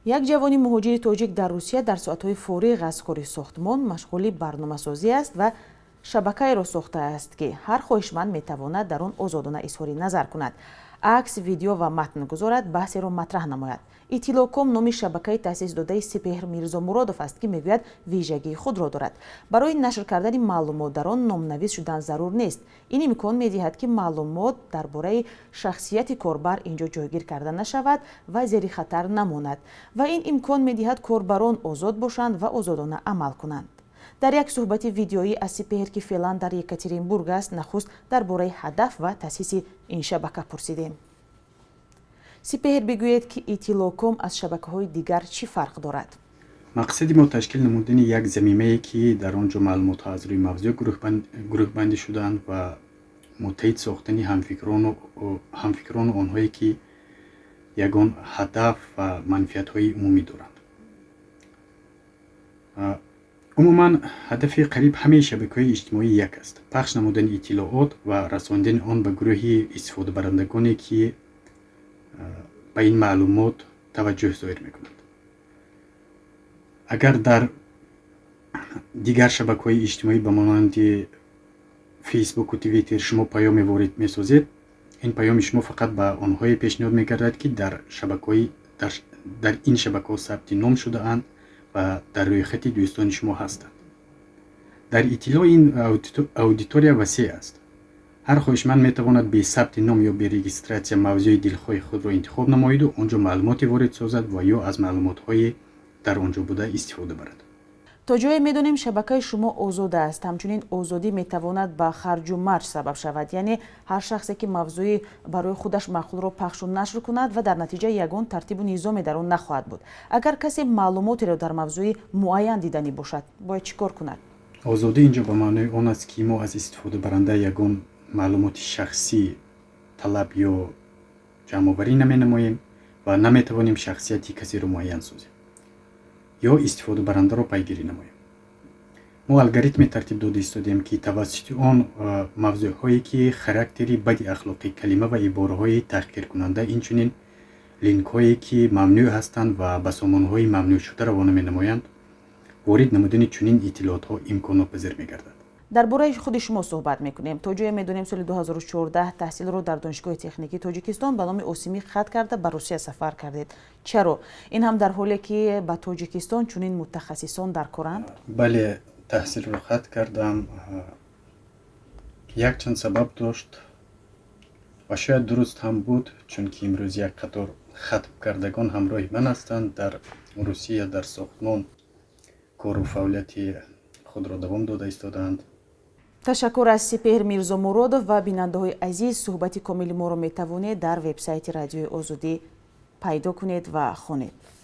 یک جوانی مهاجر تاجیک در روسیه در ساعت‌های فارغ از کار ساختمان مشغول برنامه‌سازی است و شبکه‌ای را ساخته است که هر خواهشمند می‌تواند در آن آزادانه اظهار نظر کند، عکس، ویدیو و متن گذارد، بحثی را مطرح نماید. ایتیلوکوم نام شبکه تأسیس داده سپهر میرزا مرادов است که میگوید ویژگی خود را دارد. برای نشر کردن معلومات در آن نام‌نویس شدن ضرور نیست. این امکان می‌دهد که معلومات درباره شخصیت کاربر اینجا جایگیر کرده نشود و زیر خطر نماند و این امکان می‌دهد کاربران آزاد باشند و آزادانه عمل کنند. در یک صحبت ویدیویی از سپهر که فعلا در یکاترینبورگ است، نخست درباره هدف و تأسیس این شبکه پرسیدیم. سپهر بگوید که ایتیلوکوم از شبکه‌های دیگر چی فرق دارد؟ مقصد ما تشکیل نمودن یک زمینه‌ای که در آنجا معلومات‌ها از روی موضوع گروه بندی شدند و متحد ساختن همفکران و آنهایی که یگان هدف و منفعت‌های عمومی دارند. عموما هدف قریب همه شبکه‌های اجتماعی یک است: پخش نمودن اطلاعات و رساندن آن به گروه استفاده برندگانی که به این معلومات توجه ظاهر می‌کنند. اگر در دیگر شبکه‌های اجتماعی به مانند فیسبوک و توییتر شما پیام وارد می‌سازید، این پیام شما فقط به آنهای پیشنهاد می‌گردد که در این شبکه‌ها ثبت نام شده اند و در روی خط دوستان شما هستند. در اطلاع این اودیتوریا وسیع است. هر خواهشمند می‌تواند به ثبت نام یا به رجیستراسیون موضوع دلخواه خود را انتخاب نماید و آنجا معلوماتی وارد سازد و یا از معلومات‌های در آنجا بوده استفاده برد. تا جایی می‌دانیم شبکه شما آزاد است. همچنین آزادی می‌تواند به خرج و مرج سبب شود، یعنی هر شخصی که موضوعی برای خودش معقول را پخش و نشر کند و در نتیجه یگان ترتیب و نظامی در آن نخواهد بود. اگر کسی معلوماتی را در موضوع معین دیدنی باشد، باید چیکار کند؟ آزادی اینجا به معنای آن است که ما از استفاده برنده یگان معلومات شخصی طلب یا جمع‌آوری نمی‌نماییم و نمی‌توانیم شخصیت کسی را معین سازیم یا استفاده برنده را پیگیری نماییم. ما الگوریتمی ترتیب داده ایستادیم که توسط آن موضوعهایی که خاراکتری بد اخلاقی، کلمه و عباره‌های تحقیر کننده، اینچنین لینک‌هایی که ممنوع هستند و به سامانه‌های ممنوع شده روانه می‌نمایند، وارد نمودن چنین اطلاعات‌ها امکان‌ناپذیر می‌گردد. درباره خود شما صحبت میکنیم. تا جایی میدونیم سال 2014 تحصیل رو در دانشگاه تکنیکی تاجیکستان به نام اوسیمی ختم کرده به روسیه سفر کردید. چرا؟ این هم در حالی که به تاجیکستان چنین متخصصان در کارند؟ بله، تحصیل رو ختم کردم. یک چند سبب داشت و شاید درست هم بود، چون که امروز یک قطار ختم کردگان همراه من هستند در روسیه در ساختمان کار و فعالیت خود را دوام داده ایستادند. تشکر از سپهر میرزا مرادов و بیننده‌های عزیز. صحبت کامل ما را میتوانید در وبسایت رادیوی آزادی پیدا کنید و خوانید.